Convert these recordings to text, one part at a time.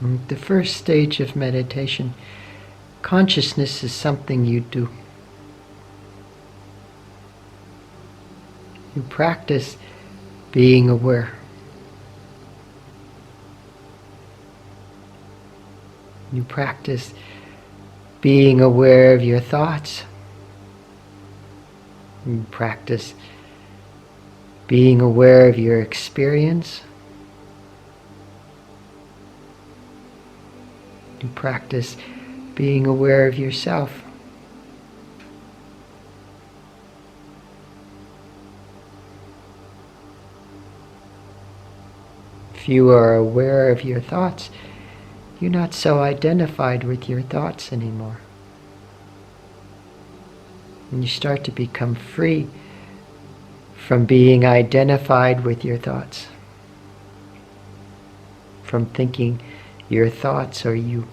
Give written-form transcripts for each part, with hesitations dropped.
The first stage of meditation, consciousness is something you do. You practice being aware. You practice being aware of your thoughts. You practice being aware of your experience. You practice being aware of yourself. If you are aware of your thoughts, you're not so identified with your thoughts anymore. And you start to become free from being identified with your thoughts, from thinking your thoughts are you.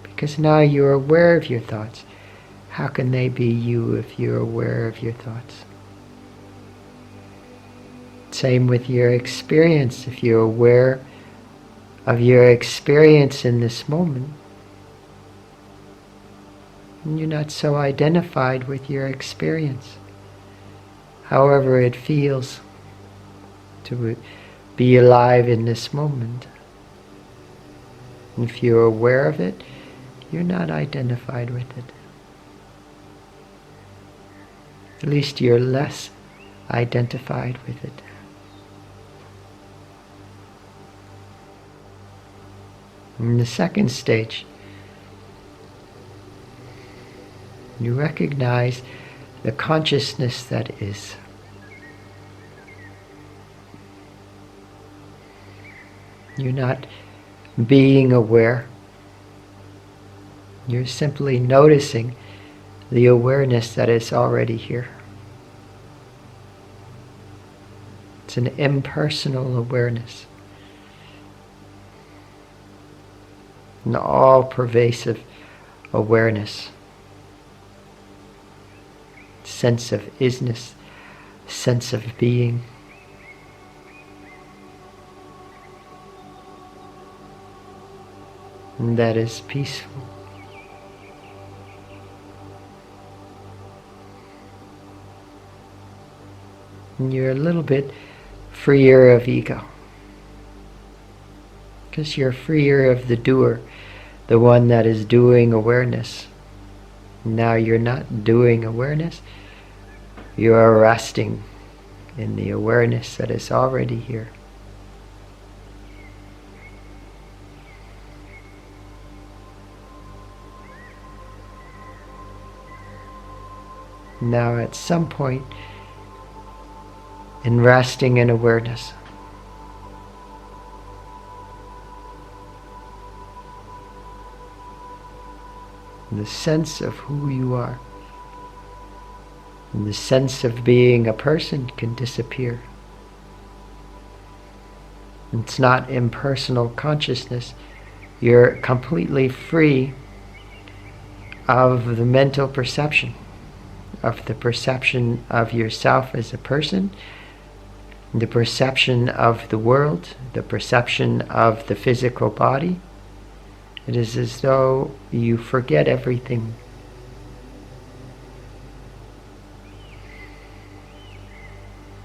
Because now you're aware of your thoughts. How can they be you if you're aware of your thoughts? Same with your experience. If you're aware of your experience in this moment, you're not so identified with your experience. However it feels to be alive in this moment. If you're aware of it, you're not identified with it. At least you're less identified with it. In the second stage, you recognize the consciousness that is. You're not being aware. You're simply noticing the awareness that is already here. It's an impersonal awareness. An all-pervasive awareness. Sense of isness, sense of being. And that is peaceful. And you're a little bit freer of ego. Because you're freer of the doer, the one that is doing awareness. Now you're not doing awareness, you are resting in the awareness that is already here. Now at some point in resting in awareness, the sense of who you are, and the sense of being a person can disappear. It's not impersonal consciousness. You're completely free of the mental perception, of the perception of yourself as a person, the perception of the world, the perception of the physical body. It is as though you forget everything.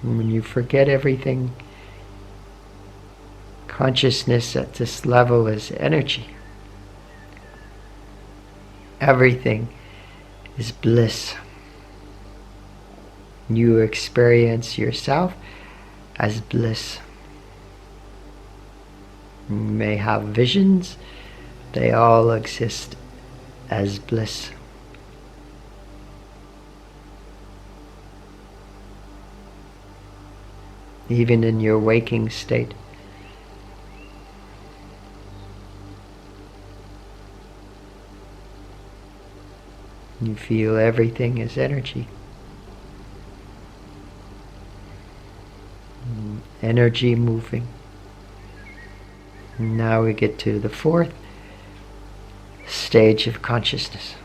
And when you forget everything, consciousness at this level is energy. Everything is bliss. You experience yourself as bliss. You may have visions, they all exist as bliss. Even in your waking state. You feel everything is energy. Energy moving. Now we get to the fourth stage of consciousness.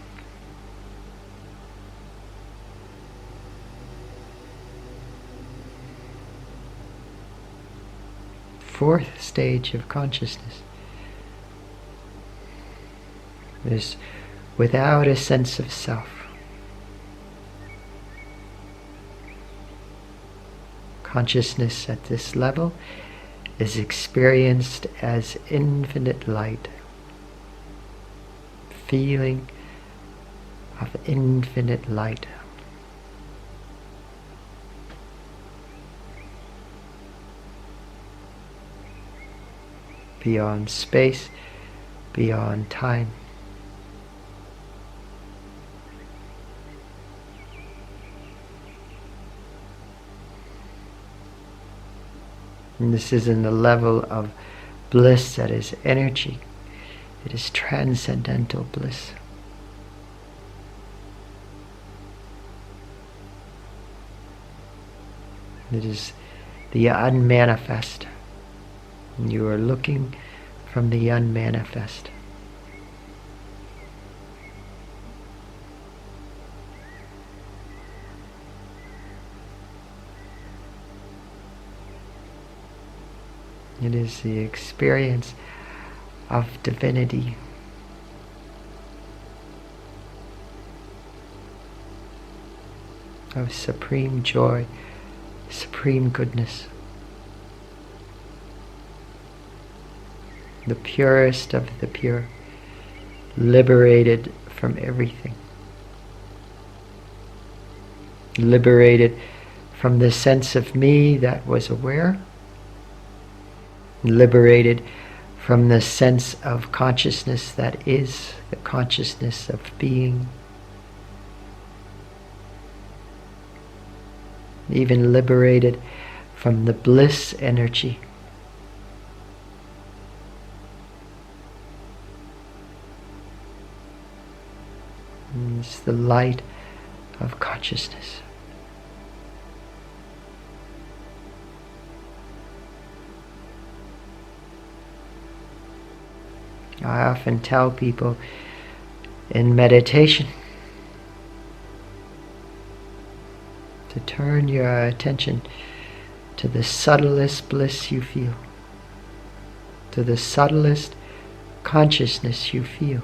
fourth stage of consciousness is without a sense of self. Consciousness at this level is experienced as infinite light, feeling of infinite light. Beyond space, beyond time. And this is in the level of bliss that is energy. It is transcendental bliss. It is the unmanifest. And you are looking from the unmanifest. It is the experience of divinity. Of supreme joy, supreme goodness. The purest of the pure, liberated from everything. Liberated from the sense of me that was aware. Liberated from the sense of consciousness that is the consciousness of being. Even liberated from the bliss energy. And it's the light of consciousness. I often tell people in meditation to turn your attention to the subtlest bliss you feel, to the subtlest consciousness you feel.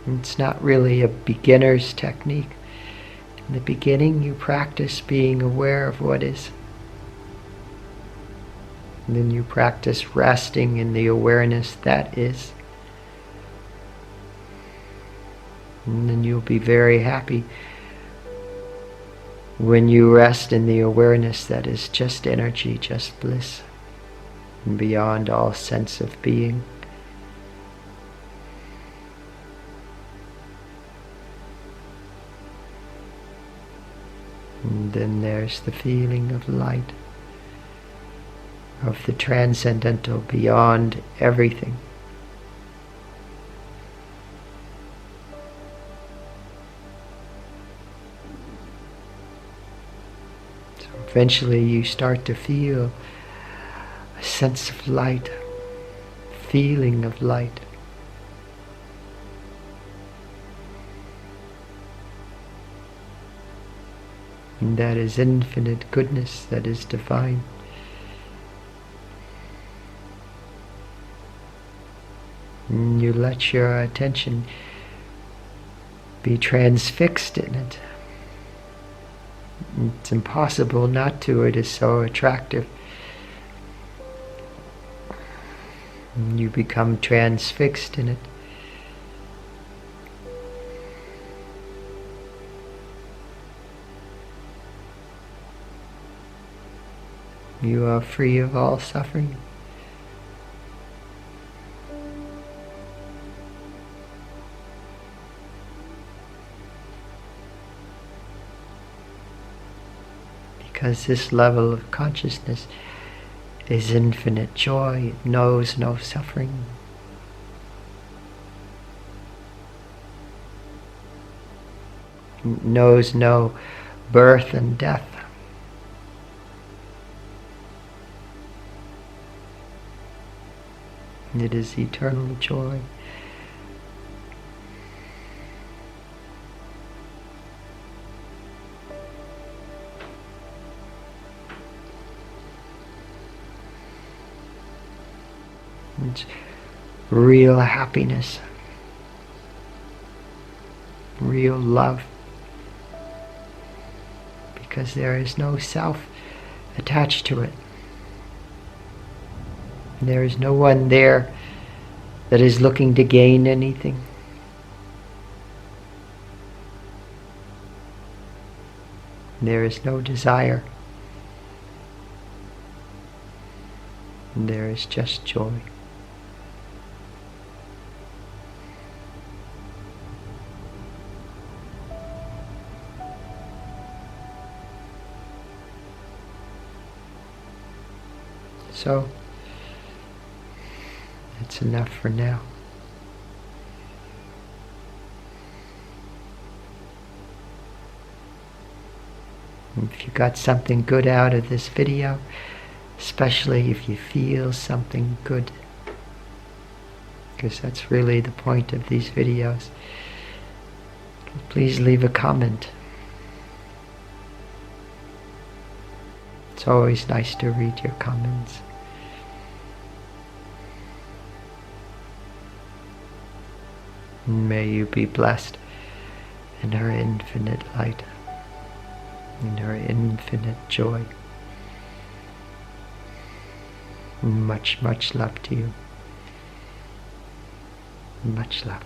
It's not really a beginner's technique. In the beginning, you practice being aware of what is. And then you practice resting in the awareness that is. And then you'll be very happy when you rest in the awareness that is just energy, just bliss, and beyond all sense of being. And then there's the feeling of light, of the transcendental beyond everything. So eventually you start to feel a sense of light, feeling of light. And that is infinite goodness, that is divine. And you let your attention be transfixed in it. It's impossible not to, it is so attractive. And you become transfixed in it. You are free of all suffering. Because this level of consciousness is infinite joy. It knows no suffering. It knows no birth and death. It is eternal joy. It's real happiness, real love, because there is no self attached to it. There is no one there that is looking to gain anything. There is no desire. There is just joy. So, that's enough for now. If you got something good out of this video, especially if you feel something good, because that's really the point of these videos, please leave a comment. It's always nice to read your comments. May you be blessed in her infinite light, in her infinite joy. Much, much love to you. Much love.